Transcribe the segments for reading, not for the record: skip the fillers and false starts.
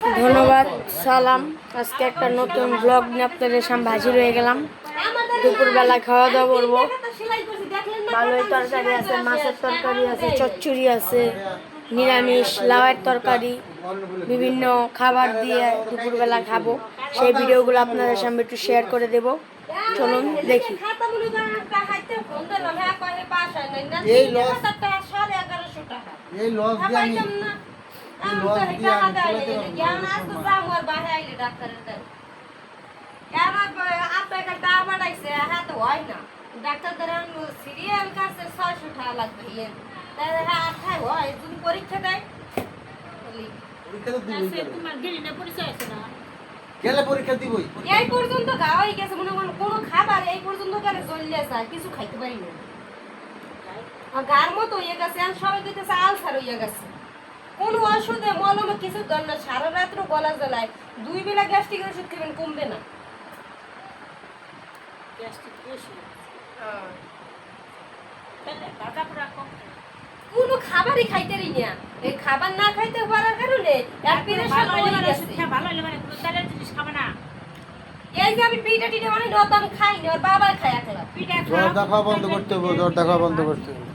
ধন্যবাদ সালাম। আজকে একটা নতুন ব্লগ নিয়ে আপনাদের সামনে হাজির হয়ে গেলাম। দুপুরবেলা খাওয়া দাওয়া করবো। ভালোই তরকারি আছে, মাছের তরকারি আছে, চচ্চড়ি আছে, নিরামিষ লাউয়ের তরকারি, বিভিন্ন খাবার দিয়ে দুপুরবেলা খাবো। সেই ভিডিওগুলো আপনাদের সামনে একটু শেয়ার করে দেব। চলুন দেখি। পরীক্ষা দেয় গেলে পরীক্ষা দিবই। এই পর্যন্ত গাওয়া হয়ে গেছে, মনে করেন কোনো খাবার এই পর্যন্ত গেলে জ্বলিয়ে যায়, কিছু খাইতে পারি না। গার মতো হয়ে গেছে, আর সবাই দিতেছে আলসার হয়ে গেছে। কোনো ওষুধে মলমে কিছু দর না, সারা রাত্র গলা জ্বলায়। 2 বেলা গ্যাস্ট্রিকের ওষুধ খাবেন, কমবে না। কোনো খাবারই খাইতে পারি না। এই খাবার না খাইতে পারার কারণে এই যে আমি পিঠা টিঠা মানে নত আমি খাই না, ওর বাবা খায় একলা। জর্দা খাওয়া বন্ধ করতে হবে, জর্দা খাওয়া বন্ধ করতে হবে।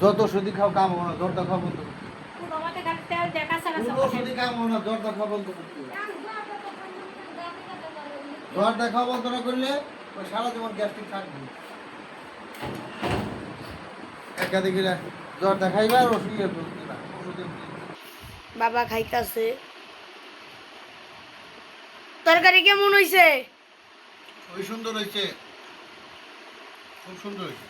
যত ওষুধই খাও কাম হবে না, জর্দা খাওয়া বন্ধ করতে হবে। ওষুধই কাম হবে না, জর্দা খাওয়া বন্ধ করতে হবে। জর্দা খাওয়া বন্ধ না করলে ওই সারা জীবন গ্যাস্ট্রিক থাকবে। একাধিক জর্দা খাইবা আর ওষুধের দিবা, ওষুধের বাবা খাইতাছে। তরকারি কেমন হইছে? খুবই সুন্দর হয়েছে, খুব সুন্দর হয়েছে।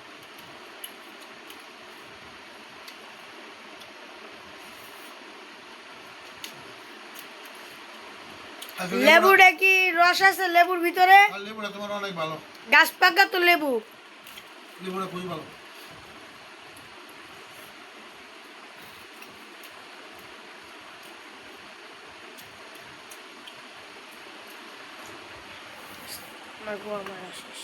লেবুটা কি রস আছে লেবুর ভিতরে? লেবুটা তোমার অনেক ভালো, গাছ পাকা তো লেবু। লেবুটা খুবই ভালো। আমার বউ আমার আসিস।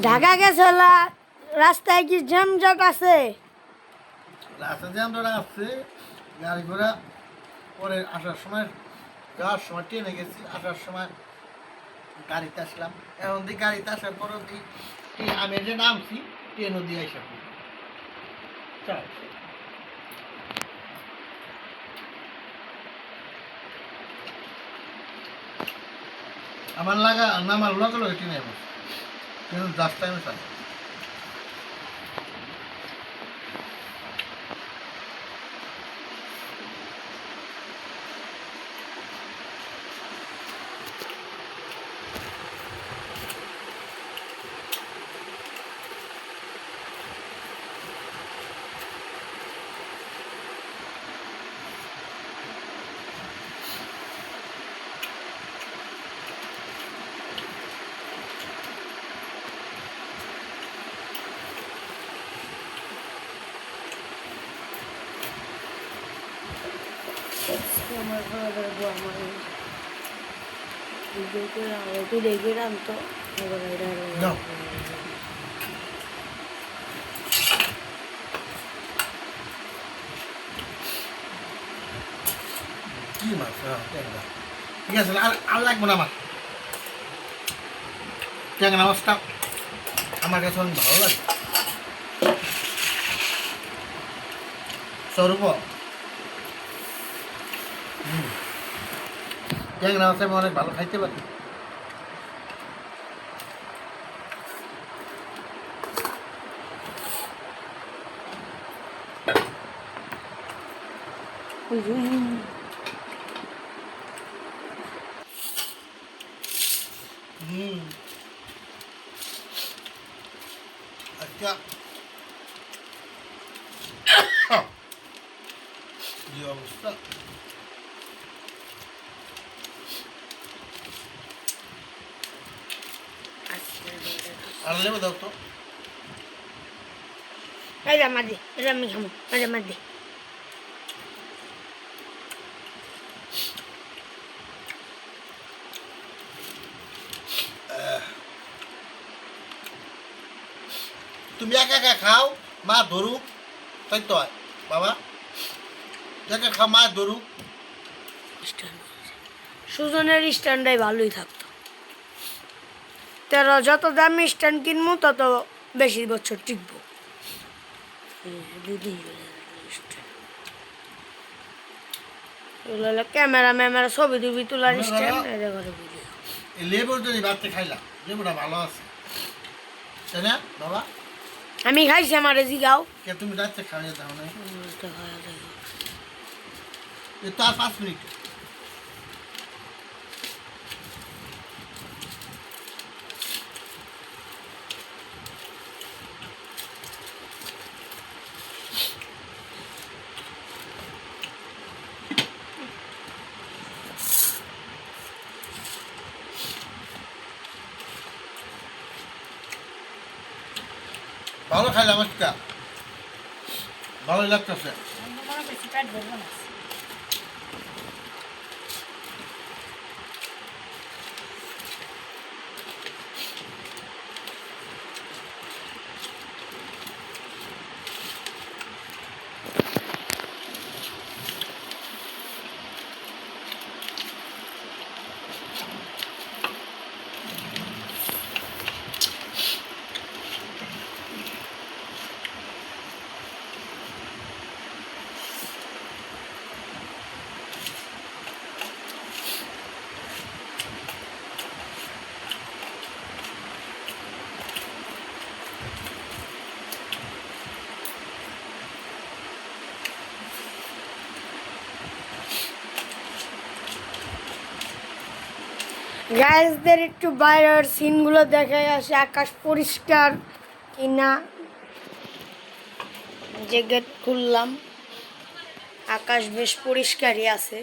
ঢাকা গেছে, রাস্তায় কি জ্যামজট আছে? রাস্তা জ্যাম ধরা আসছে, গাড়ি ঘোড়া পরে আসার সময়, যাওয়ার সময় ট্রেনে গেছি, আসার সময় গাড়িতে আসলাম। এখন দিয়ে গাড়িতে আসার পরও আমি যে নামছি ট্রেনও দিয়ে আসা আমার লাগা নামার লগে লগে ট্রেনে বসে, কিন্তু জাস্ট টাইমে চাই। আমার ঘরে বউ আমার একটু দেখে রাখতো। কি মাছ? ঠিক আছে, আর লাগবো না আমার। ট্যাংরা মাছটা আমার কাছে অনেক ভালো লাগে। স্বরূপ ট্যাংরা মাছ আমি অনেক ভালো খাইতে পারি। আচ্ছা, কি অবস্থা? আর লেবু দাও তো। এটা মার দে, এটা আমি খাবো, এটা মার দে। তুমি একা একা খাও মা ধরুক, তাই তো হয় বাবা, একা খাও মা ধরুক। সুজনের স্ট্যান্ডটাই ভালোই থাকতো, তারা যত দামি স্ট্যান্ড কিনবো তত বেশি বছর টিকবো। ক্যামেরা ম্যামেরা ছবি টবি তোলার স্ট্যান্ড, এটা করে ভিডিও। এই লেবুর যদি ভাতটা খাইলাম, লেবুটা ভালো আছে তাই না বাবা? আমি খাইছি, আমার জিগাও। কে তুমি রাত্রে খাইয়ে দাও না? এই তো আর 5 মিনিট। ভালো খাইলাম আজকে, ভালোই লাগতেছে। গাইজদের একটু বাইরের সিনগুলো দেখে আসে, আকাশ পরিষ্কার কিনা। যে গেট খুললাম, আকাশ বেশ পরিষ্কারই আছে।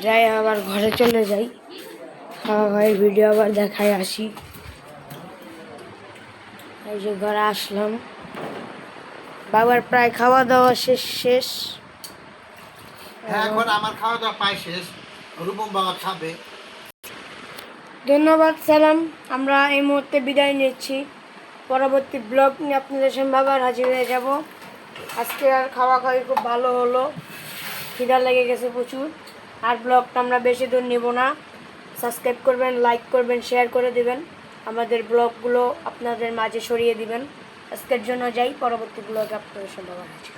যাই আবার ঘরে চলে যাই, খাওয়া খাওয়ার ভিডিও আবার দেখাই আসি। এই যে ঘরে আসলাম, বাবার প্রায় খাওয়া দাওয়া শেষ। হ্যাঁ, এখন আমার খাওয়া দাওয়া প্রায় শেষ, রূপম বাবা খাবে। ধন্যবাদ, সালাম। আমরা এই মুহূর্তে বিদায় নিচ্ছি, পরবর্তী ব্লগ নিয়ে আপনাদের সামনে আবার হাজির হয়ে যাব। আজকে আর খাওয়া খাওয়াই খুব ভালো হলো, খিদা লেগে গেছে প্রচুর। আর ব্লগটা আমরা বেশি দূর নেব না, সাবস্ক্রাইব করবেন, লাইক করবেন, শেয়ার করে দিবেন, আমাদের ব্লগগুলো আপনাদের মাঝে সরিয়ে দিবেন। আজকের জন্য যাই, পরবর্তী ব্লগে আপনাদের সামনে আবার হাজির।